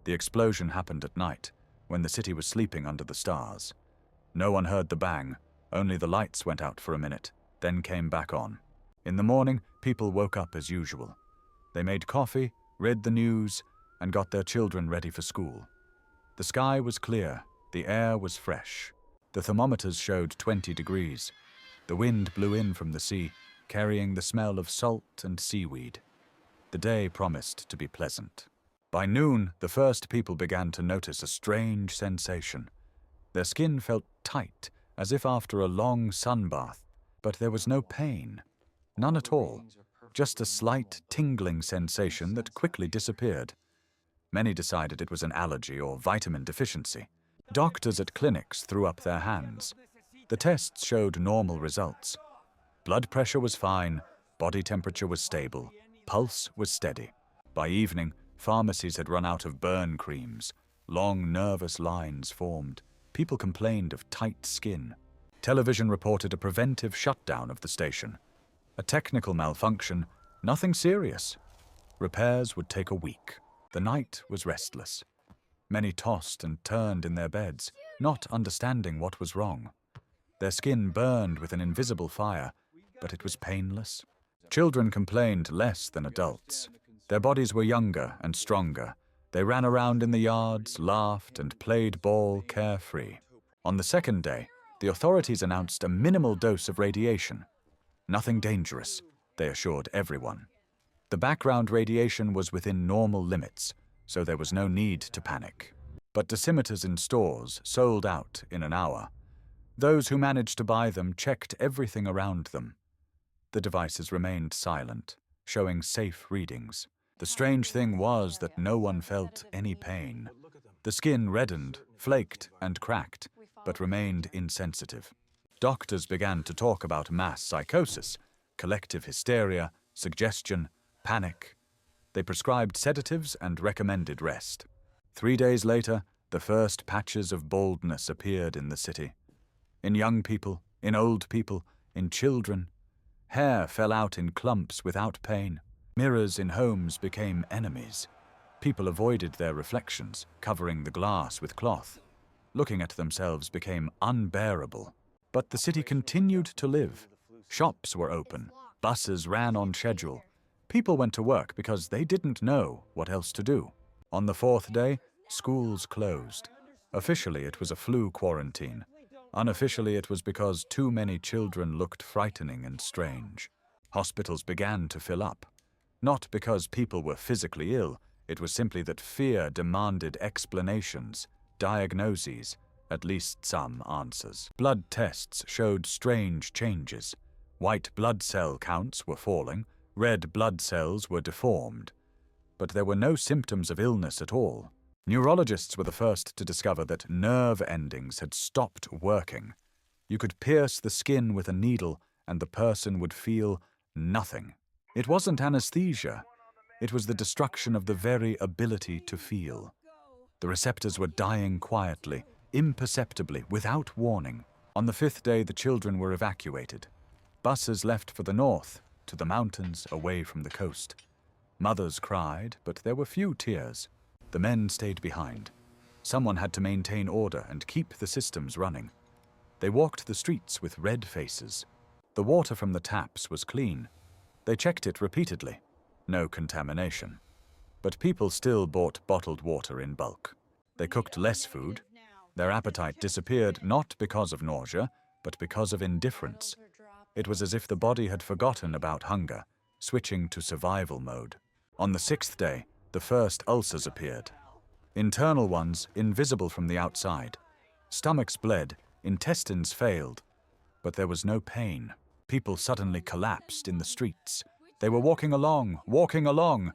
The explosion happened at night, when the city was sleeping under the stars. No one heard the bang, only the lights went out for a minute, then came back on. In the morning, people woke up as usual. They made coffee, read the news, and got their children ready for school. The sky was clear, the air was fresh. The thermometers showed 20 degrees. The wind blew in from the sea, carrying the smell of salt and seaweed. The day promised to be pleasant. By noon, the first people began to notice a strange sensation. Their skin felt tight, as if after a long sunbath, but there was no pain. None at all, just a slight tingling sensation that quickly disappeared. Many decided it was an allergy or vitamin deficiency. Doctors at clinics threw up their hands. The tests showed normal results. Blood pressure was fine, body temperature was stable, pulse was steady. By evening, pharmacies had run out of burn creams. Long, nervous lines formed. People complained of tight skin. Television reported a preventive shutdown of the station. A technical malfunction, nothing serious. Repairs would take a week. The night was restless. Many tossed and turned in their beds, not understanding what was wrong. Their skin burned with an invisible fire, but it was painless. Children complained less than adults. Their bodies were younger and stronger. They ran around in the yards, laughed, and played ball carefree. On the second day, the authorities announced a minimal dose of radiation. Nothing dangerous, they assured everyone. The background radiation was within normal limits, so there was no need to panic. But dosimeters in stores sold out in an hour. Those who managed to buy them checked everything around them. The devices remained silent, showing safe readings. The strange thing was that no one felt any pain. The skin reddened, flaked, and cracked, but remained insensitive. Doctors began to talk about mass psychosis, collective hysteria, suggestion, panic. They prescribed sedatives and recommended rest. 3 days later, the first patches of baldness appeared in the city. In young people, in old people, in children. Hair fell out in clumps without pain. Mirrors in homes became enemies. People avoided their reflections, covering the glass with cloth. Looking at themselves became unbearable. But the city continued to live. Shops were open. Buses ran on schedule. People went to work because they didn't know what else to do. On the 4th day, schools closed. Officially, it was a flu quarantine. Unofficially, it was because too many children looked frightening and strange. Hospitals began to fill up. Not because people were physically ill, it was simply that fear demanded explanations, diagnoses, at least some answers. Blood tests showed strange changes. White blood cell counts were falling, red blood cells were deformed. But there were no symptoms of illness at all. Neurologists were the first to discover that nerve endings had stopped working. You could pierce the skin with a needle and the person would feel nothing. It wasn't anesthesia. It was the destruction of the very ability to feel. The receptors were dying quietly, imperceptibly, without warning. On the 5th day, the children were evacuated. Buses left for the north, to the mountains, away from the coast. Mothers cried, but there were few tears. The men stayed behind. Someone had to maintain order and keep the systems running. They walked the streets with red faces. The water from the taps was clean. They checked it repeatedly. No contamination. But people still bought bottled water in bulk. They cooked less food. Their appetite disappeared not because of nausea, but because of indifference. It was as if the body had forgotten about hunger, switching to survival mode. On the 6th day, the first ulcers appeared. Internal ones, invisible from the outside. Stomachs bled, intestines failed, but there was no pain. People suddenly collapsed in the streets. They were walking along,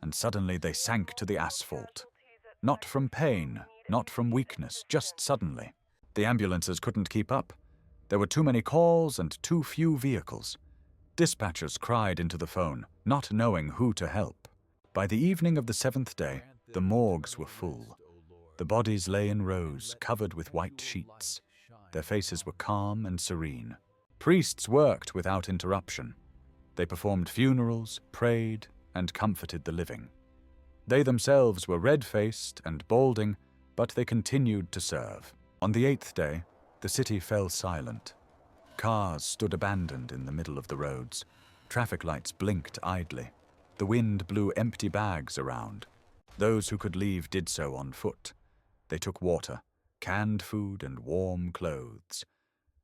and suddenly they sank to the asphalt. Not from pain, not from weakness, just suddenly. The ambulances couldn't keep up. There were too many calls and too few vehicles. Dispatchers cried into the phone, not knowing who to help. By the evening of the 7th day, the morgues were full. The bodies lay in rows, covered with white sheets. Their faces were calm and serene. Priests worked without interruption. They performed funerals, prayed, and comforted the living. They themselves were red-faced and balding, but they continued to serve. On the 8th day, the city fell silent. Cars stood abandoned in the middle of the roads. Traffic lights blinked idly. The wind blew empty bags around. Those who could leave did so on foot. They took water, canned food, and warm clothes.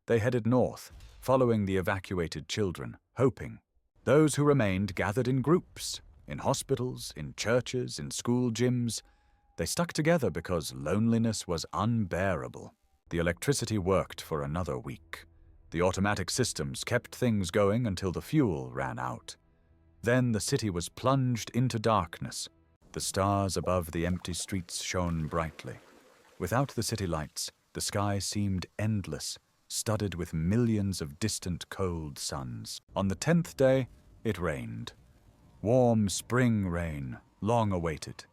They headed north, following the evacuated children, hoping. Those who remained gathered in groups, in hospitals, in churches, in school gyms. They stuck together because loneliness was unbearable. The electricity worked for another week. The automatic systems kept things going until the fuel ran out. Then the city was plunged into darkness. The stars above the empty streets shone brightly. Without the city lights, the sky seemed endless, studded with millions of distant cold suns. On the 10th day, it rained. Warm spring rain, long awaited.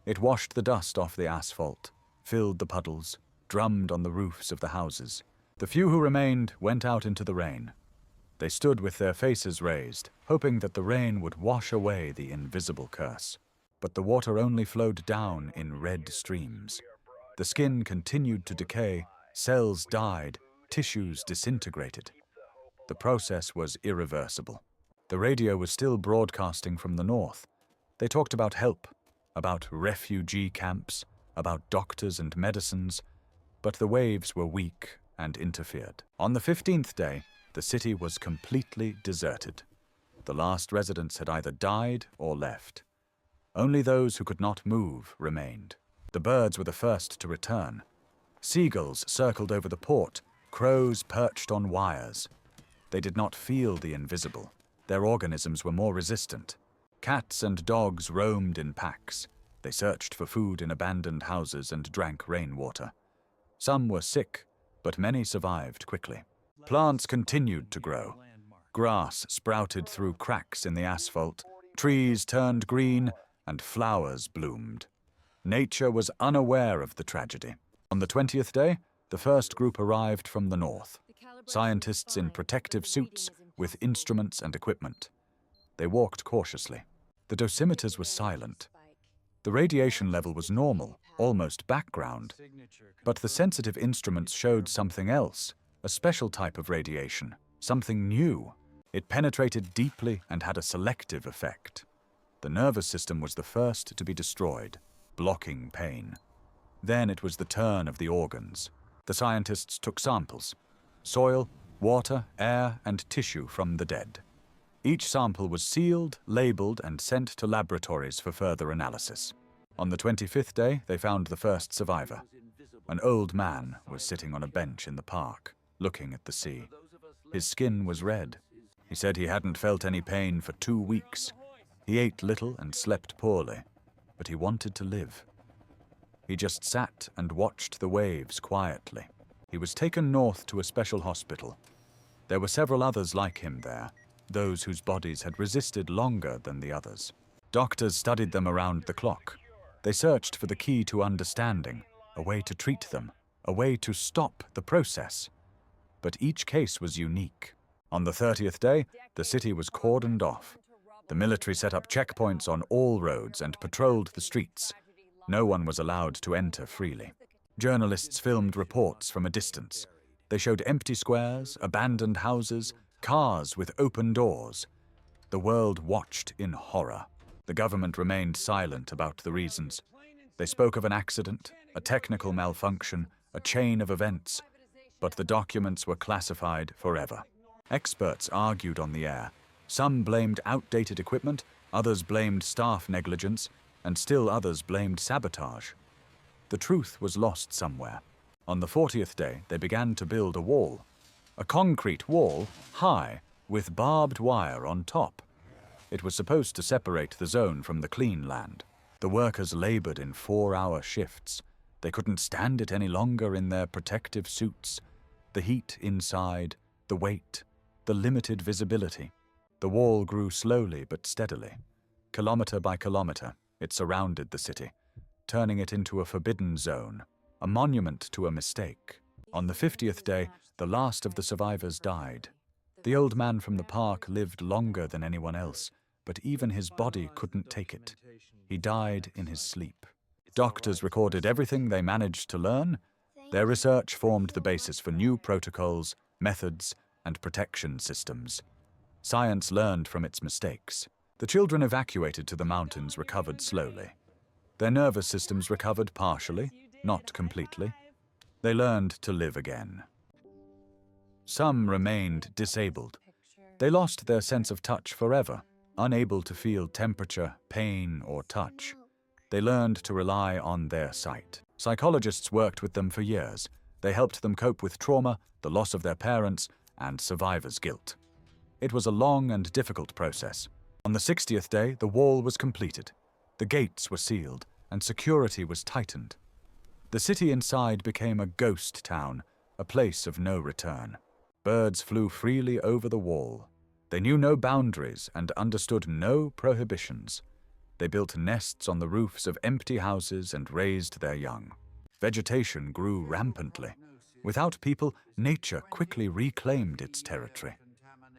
It washed the dust off the asphalt, filled the puddles, drummed on the roofs of the houses. The few who remained went out into the rain. They stood with their faces raised, hoping that the rain would wash away the invisible curse. But the water only flowed down in red streams. The skin continued to decay, cells died, tissues disintegrated. The process was irreversible. The radio was still broadcasting from the north. They talked about help, about refugee camps, about doctors and medicines, but the waves were weak and interfered. On the 15th day, the city was completely deserted. The last residents had either died or left. Only those who could not move remained. The birds were the first to return. Seagulls circled over the port, crows perched on wires. They did not feel the invisible. Their organisms were more resistant. Cats and dogs roamed in packs. They searched for food in abandoned houses and drank rainwater. Some were sick, but many survived quickly. Plants continued to grow. Grass sprouted through cracks in the asphalt, trees turned green, and flowers bloomed. Nature was unaware of the tragedy. On the 20th day, the first group arrived from the north. Scientists in protective suits with instruments and equipment. They walked cautiously. The dosimeters were silent. The radiation level was normal, almost background. But the sensitive instruments showed something else, a special type of radiation, something new. It penetrated deeply and had a selective effect. The nervous system was the first to be destroyed, blocking pain. Then it was the turn of the organs. The scientists took samples: soil, water, air, and tissue from the dead. Each sample was sealed, labeled, and sent to laboratories for further analysis. On the 25th day, they found the first survivor. An old man was sitting on a bench in the park, looking at the sea. His skin was red. He said he hadn't felt any pain for 2 weeks. He ate little and slept poorly, but he wanted to live. He just sat and watched the waves quietly. He was taken north to a special hospital. There were several others like him there, those whose bodies had resisted longer than the others. Doctors studied them around the clock. They searched for the key to understanding, a way to treat them, a way to stop the process. But each case was unique. On the 30th day, the city was cordoned off. The military set up checkpoints on all roads and patrolled the streets. No one was allowed to enter freely. Journalists filmed reports from a distance. They showed empty squares, abandoned houses, cars with open doors. The world watched in horror. The government remained silent about the reasons. They spoke of an accident, a technical malfunction, a chain of events, but the documents were classified forever. Experts argued on the air. Some blamed outdated equipment, others blamed staff negligence, and still others blamed sabotage. The truth was lost somewhere. On the 40th day, they began to build a wall. A concrete wall, high, with barbed wire on top. It was supposed to separate the zone from the clean land. The workers labored in 4-hour shifts. They couldn't stand it any longer in their protective suits. The heat inside, the weight, the limited visibility. The wall grew slowly but steadily. Kilometer by kilometer, it surrounded the city, turning it into a forbidden zone, a monument to a mistake. On the 50th day, the last of the survivors died. The old man from the park lived longer than anyone else, but even his body couldn't take it. He died in his sleep. Doctors recorded everything they managed to learn. Their research formed the basis for new protocols, methods, and protection systems. Science learned from its mistakes. The children evacuated to the mountains recovered slowly. Their nervous systems recovered partially, not completely. They learned to live again. Some remained disabled. They lost their sense of touch forever, unable to feel temperature, pain, or touch. They learned to rely on their sight. Psychologists worked with them for years. They helped them cope with trauma, the loss of their parents, and survivor's guilt. It was a long and difficult process. On the 60th day, the wall was completed. The gates were sealed, and security was tightened. The city inside became a ghost town, a place of no return. Birds flew freely over the wall. They knew no boundaries and understood no prohibitions. They built nests on the roofs of empty houses and raised their young. Vegetation grew rampantly. Without people, nature quickly reclaimed its territory.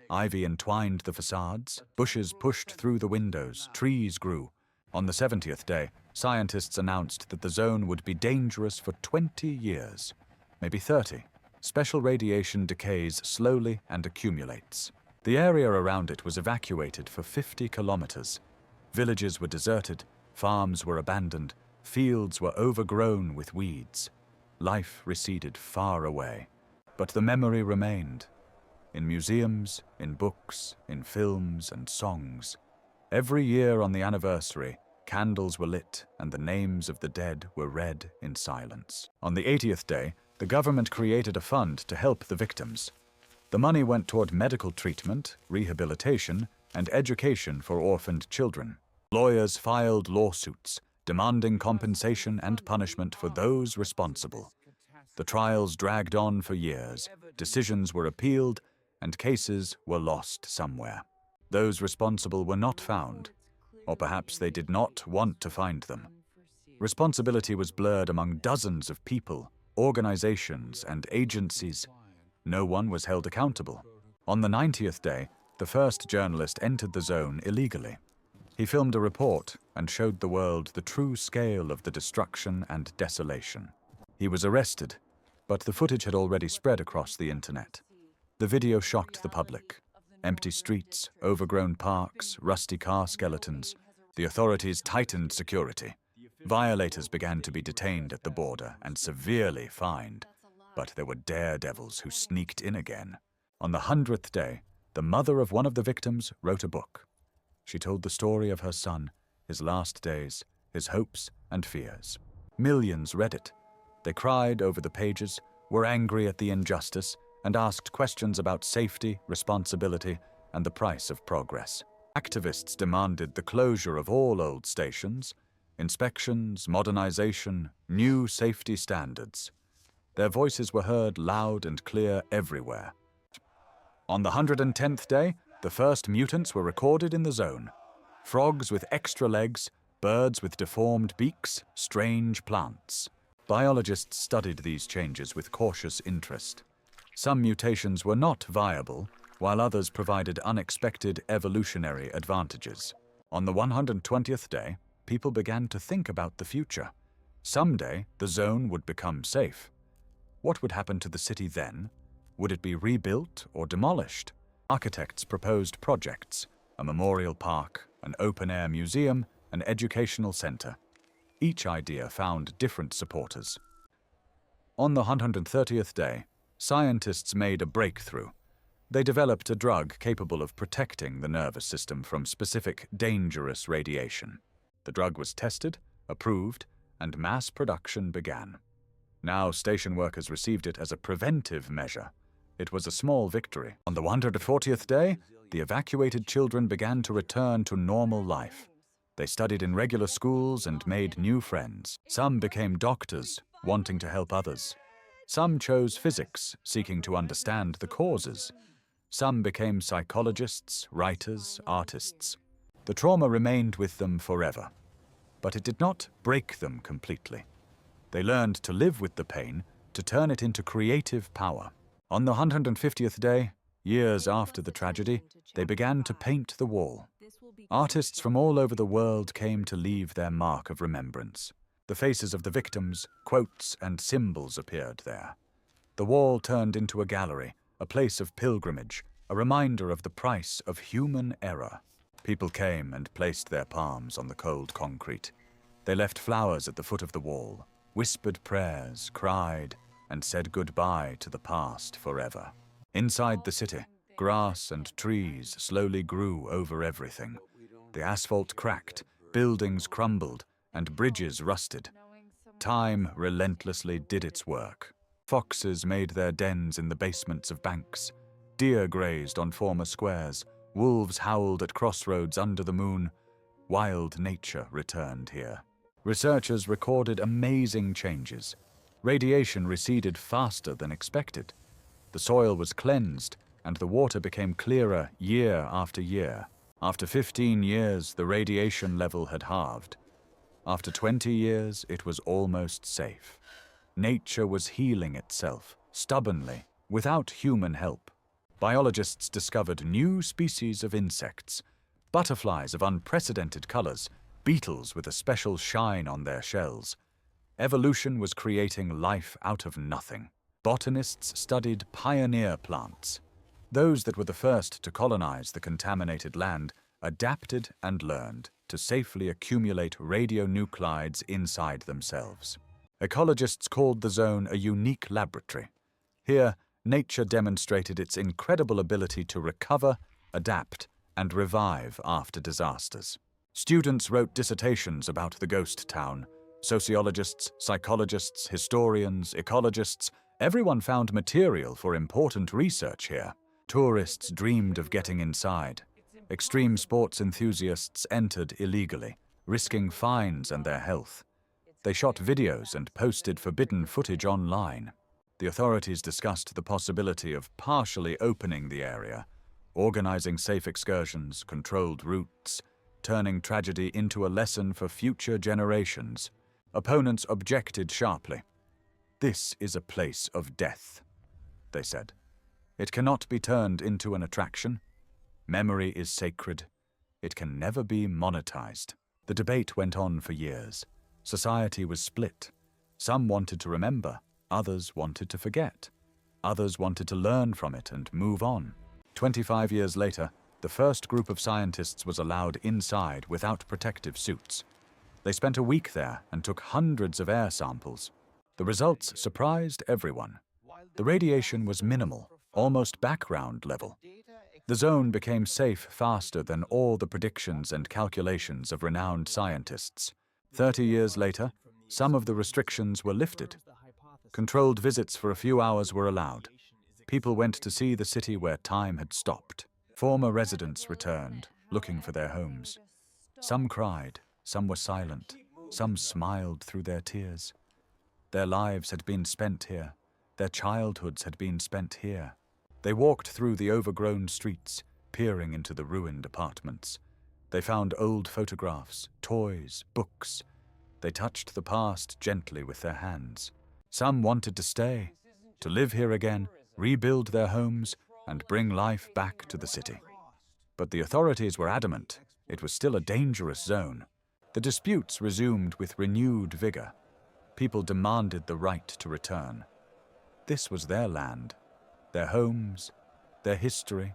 Ivy entwined the facades, bushes pushed through the windows, trees grew. On the 70th day, scientists announced that the zone would be dangerous for 20 years, maybe 30. Special radiation decays slowly and accumulates. The area around it was evacuated for 50 kilometers. Villages were deserted, farms were abandoned, fields were overgrown with weeds. Life receded far away. But the memory remained. In museums, in books, in films and songs. Every year on the anniversary, candles were lit and the names of the dead were read in silence. On the 80th day, the government created a fund to help the victims. The money went toward medical treatment, rehabilitation, and education for orphaned children. Lawyers filed lawsuits, demanding compensation and punishment for those responsible. The trials dragged on for years, decisions were appealed, and cases were lost somewhere. Those responsible were not found, or perhaps they did not want to find them. Responsibility was blurred among dozens of people, organizations, and agencies. No one was held accountable. On the 90th day, the first journalist entered the zone illegally. He filmed a report and showed the world the true scale of the destruction and desolation. He was arrested, but the footage had already spread across the internet. The video shocked the public. Empty streets, overgrown parks, rusty car skeletons. The authorities tightened security. Violators began to be detained at the border and severely fined. But there were daredevils who sneaked in again. On the 100th day, the mother of one of the victims wrote a book. She told the story of her son, his last days, his hopes and fears. Millions read it. They cried over the pages, were angry at the injustice, and asked questions about safety, responsibility, and the price of progress. Activists demanded the closure of all old stations, inspections, modernization, new safety standards. Their voices were heard loud and clear everywhere. On the 110th day, the first mutants were recorded in the zone. Frogs with extra legs, birds with deformed beaks, strange plants. Biologists studied these changes with cautious interest. Some mutations were not viable, while others provided unexpected evolutionary advantages. On the 120th day, people began to think about the future. Someday, the zone would become safe. What would happen to the city then? Would it be rebuilt or demolished? Architects proposed projects: a memorial park, an open-air museum, an educational center. Each idea found different supporters. On the 130th day, scientists made a breakthrough. They developed a drug capable of protecting the nervous system from specific dangerous radiation. The drug was tested, approved, and mass production began. Now station workers received it as a preventive measure. It was a small victory. On the 140th day, the evacuated children began to return to normal life. They studied in regular schools and made new friends. Some became doctors, wanting to help others. Some chose physics, seeking to understand the causes. Some became psychologists, writers, artists. The trauma remained with them forever, but it did not break them completely. They learned to live with the pain, to turn it into creative power. On the 150th day, years after the tragedy, they began to paint the wall. Artists from all over the world came to leave their mark of remembrance. The faces of the victims, quotes, and symbols appeared there. The wall turned into a gallery, a place of pilgrimage, a reminder of the price of human error. People came and placed their palms on the cold concrete. They left flowers at the foot of the wall, whispered prayers, cried, and said goodbye to the past forever. Inside the city, grass and trees slowly grew over everything. The asphalt cracked, buildings crumbled, and bridges rusted. Time relentlessly did its work. Foxes made their dens in the basements of banks. Deer grazed on former squares. Wolves howled at crossroads under the moon. Wild nature returned here. Researchers recorded amazing changes. Radiation receded faster than expected. The soil was cleansed, and the water became clearer year after year. After 15 years, the radiation level had halved. After 20 years, it was almost safe. Nature was healing itself, stubbornly, without human help. Biologists discovered new species of insects, butterflies of unprecedented colors, beetles with a special shine on their shells. Evolution was creating life out of nothing. Botanists studied pioneer plants. Those that were the first to colonize the contaminated land adapted and learned to safely accumulate radionuclides inside themselves. Ecologists called the zone a unique laboratory. Here, nature demonstrated its incredible ability to recover, adapt, and revive after disasters. Students wrote dissertations about the ghost town. Sociologists, psychologists, historians, ecologists, everyone found material for important research here. Tourists dreamed of getting inside. Extreme sports enthusiasts entered illegally, risking fines and their health. They shot videos and posted forbidden footage online. The authorities discussed the possibility of partially opening the area, organizing safe excursions, controlled routes, turning tragedy into a lesson for future generations. Opponents objected sharply. "This is a place of death," they said. "It cannot be turned into an attraction. Memory is sacred. It can never be monetized." The debate went on for years. Society was split. Some wanted to remember, others wanted to forget. Others wanted to learn from it and move on. 25 years later, the first group of scientists was allowed inside without protective suits. They spent a week there and took hundreds of air samples. The results surprised everyone. The radiation was minimal, almost background level. The zone became safe faster than all the predictions and calculations of renowned scientists. 30 years later, some of the restrictions were lifted. Controlled visits for a few hours were allowed. People went to see the city where time had stopped. Former residents returned, looking for their homes. Some cried, some were silent, some smiled through their tears. Their lives had been spent here. Their childhoods had been spent here. They walked through the overgrown streets, peering into the ruined apartments. They found old photographs, toys, books. They touched the past gently with their hands. Some wanted to stay, to live here again, rebuild their homes, and bring life back to the city. But the authorities were adamant. It was still a dangerous zone. The disputes resumed with renewed vigor. People demanded the right to return. This was their land, their homes, their history.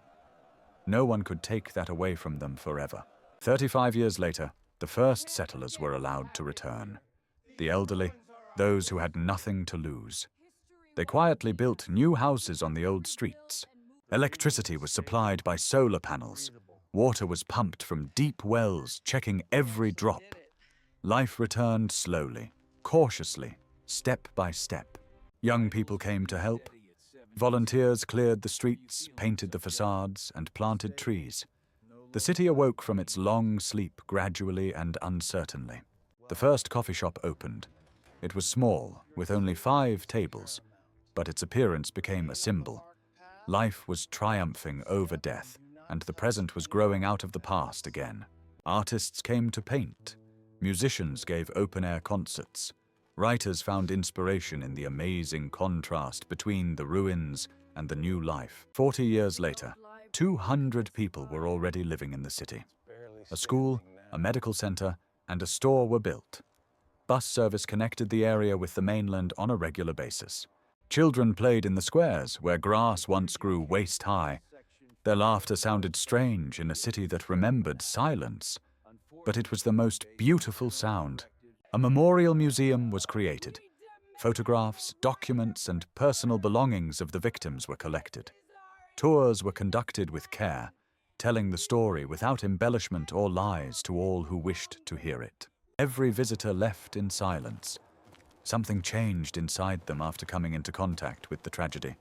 No one could take that away from them forever. 35 years later, the first settlers were allowed to return. The elderly, those who had nothing to lose. They quietly built new houses on the old streets. Electricity was supplied by solar panels. Water was pumped from deep wells, checking every drop. Life returned slowly, cautiously, step by step. Young people came to help. Volunteers cleared the streets, painted the facades, and planted trees. The city awoke from its long sleep gradually and uncertainly. The first coffee shop opened. It was small, with only 5 tables, but its appearance became a symbol. Life was triumphing over death, and the present was growing out of the past again. Artists came to paint. Musicians gave open-air concerts. Writers found inspiration in the amazing contrast between the ruins and the new life. 40 years later, 200 people were already living in the city. A school, a medical center, and a store were built. Bus service connected the area with the mainland on a regular basis. Children played in the squares where grass once grew waist-high. Their laughter sounded strange in a city that remembered silence, but it was the most beautiful sound. A memorial museum was created. Photographs, documents, and personal belongings of the victims were collected. Tours were conducted with care, telling the story without embellishment or lies to all who wished to hear it. Every visitor left in silence. Something changed inside them after coming into contact with the tragedy.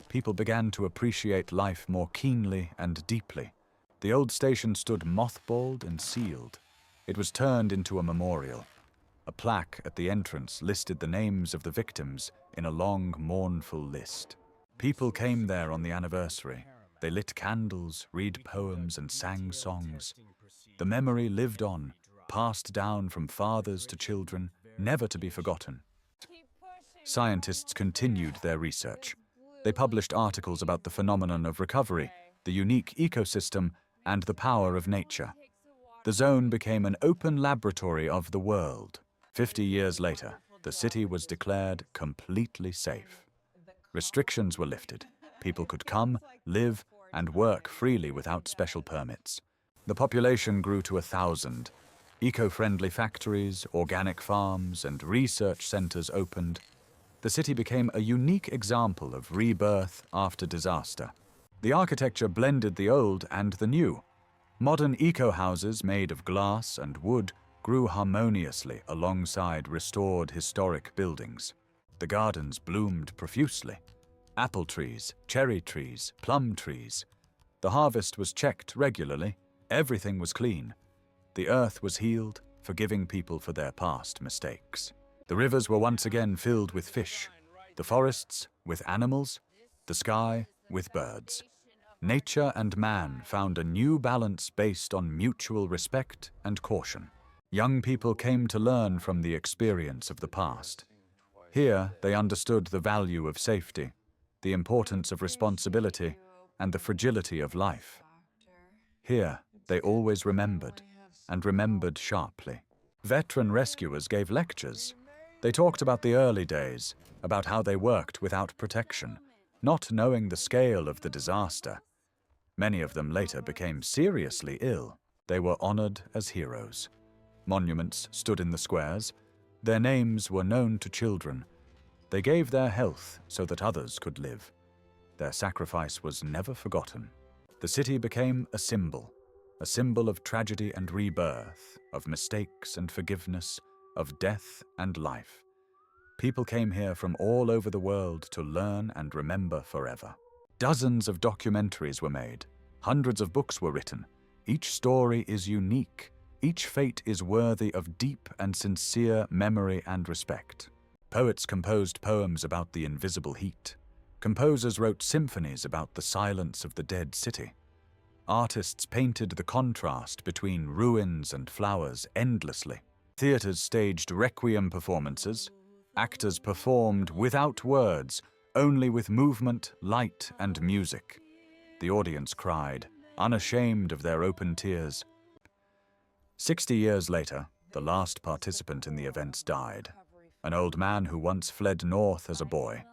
People began to appreciate life more keenly and deeply. The old station stood mothballed and sealed. It was turned into a memorial. A plaque at the entrance listed the names of the victims in a long, mournful list. People came there on the anniversary. They lit candles, read poems, and sang songs. The memory lived on, passed down from fathers to children, never to be forgotten. Scientists continued their research. They published articles about the phenomenon of recovery, the unique ecosystem, and the power of nature. The zone became an open laboratory of the world. 50 years later, the city was declared completely safe. Restrictions were lifted. People could come, live, and work freely without special permits. The population grew to 1,000. Eco-friendly factories, organic farms, and research centers opened. The city became a unique example of rebirth after disaster. The architecture blended the old and the new. Modern eco-houses made of glass and wood grew harmoniously alongside restored historic buildings. The gardens bloomed profusely. Apple trees, cherry trees, plum trees. The harvest was checked regularly. Everything was clean. The earth was healed, forgiving people for their past mistakes. The rivers were once again filled with fish, the forests with animals, the sky with birds. Nature and man found a new balance based on mutual respect and caution. Young people came to learn from the experience of the past. Here, they understood the value of safety, the importance of responsibility, and the fragility of life. Here, they always remembered, and remembered sharply. Veteran rescuers gave lectures. They talked about the early days, about how they worked without protection, not knowing the scale of the disaster. Many of them later became seriously ill. They were honored as heroes. Monuments stood in the squares. Their names were known to children. They gave their health so that others could live. Their sacrifice was never forgotten. The city became a symbol of tragedy and rebirth, of mistakes and forgiveness, of death and life. People came here from all over the world to learn and remember forever. Dozens of documentaries were made. Hundreds of books were written. Each story is unique. Each fate is worthy of deep and sincere memory and respect. Poets composed poems about the invisible heat. Composers wrote symphonies about the silence of the dead city. Artists painted the contrast between ruins and flowers endlessly. Theaters staged requiem performances. Actors performed without words, only with movement, light, and music. The audience cried, unashamed of their open tears. 60 years later, the last participant in the events died. An old man who once fled north as a boy.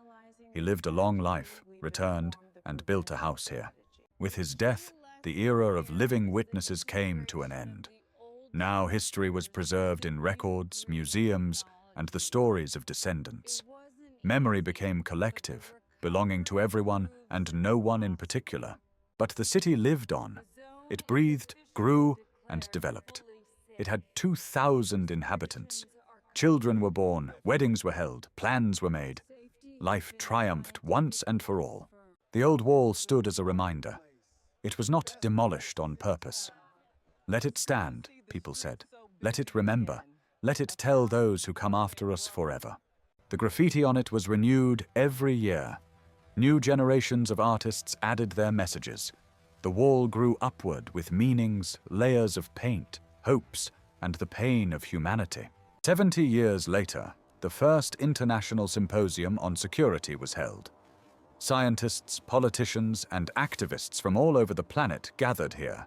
He lived a long life, returned, and built a house here. With his death, the era of living witnesses came to an end. Now history was preserved in records, museums, and the stories of descendants. Memory became collective, belonging to everyone and no one in particular. But the city lived on. It breathed, grew, and developed. It had 2,000 inhabitants. Children were born, weddings were held, plans were made. Life triumphed once and for all. The old wall stood as a reminder. It was not demolished on purpose. Let it stand, people said. Let it remember. Let it tell those who come after us forever. The graffiti on it was renewed every year. New generations of artists added their messages. The wall grew upward with meanings, layers of paint, hopes, and the pain of humanity. 70 years later, the first International Symposium on Security was held. Scientists, politicians, and activists from all over the planet gathered here.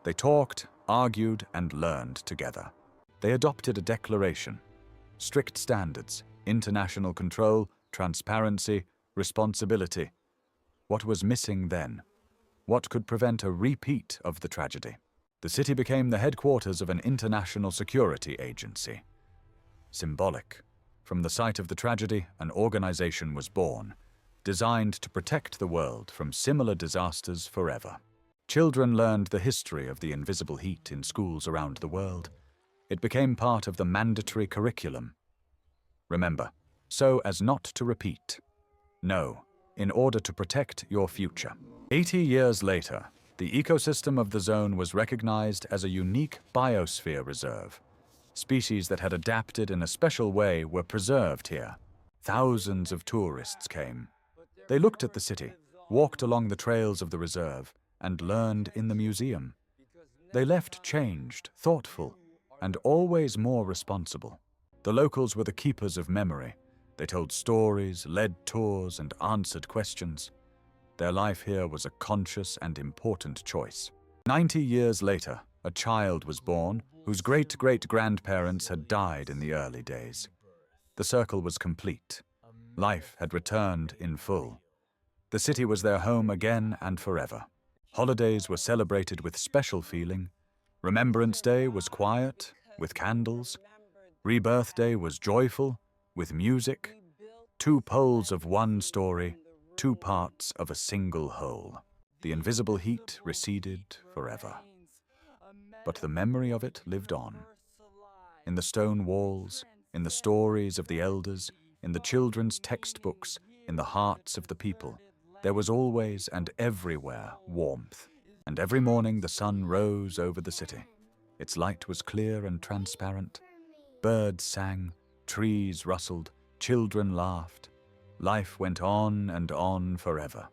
They talked, argued and learned together. They adopted a declaration: strict standards, international control, transparency, responsibility. What was missing then? What could prevent a repeat of the tragedy? The city became the headquarters of an international security agency. Symbolic. From the site of the tragedy, an organization was born, designed to protect the world from similar disasters forever. Children learned the history of the invisible heat in schools around the world. It became part of the mandatory curriculum. Remember, so as not to repeat. No, in order to protect your future. 80 years later, the ecosystem of the zone was recognized as a unique biosphere reserve. Species that had adapted in a special way were preserved here. Thousands of tourists came. They looked at the city, walked along the trails of the reserve, and learned in the museum. They left changed, thoughtful, and always more responsible. The locals were the keepers of memory. They told stories, led tours, and answered questions. Their life here was a conscious and important choice. 90 years later, a child was born whose great-great-grandparents had died in the early days. The circle was complete. Life had returned in full. The city was their home again and forever. Holidays were celebrated with special feeling. Remembrance Day was quiet, with candles. Rebirth Day was joyful, with music. Two poles of one story, two parts of a single whole. The invisible heat receded forever. But the memory of it lived on. In the stone walls, in the stories of the elders, in the children's textbooks, in the hearts of the people, there was always and everywhere warmth. And every morning the sun rose over the city. Its light was clear and transparent. Birds sang, trees rustled, children laughed. Life went on and on forever.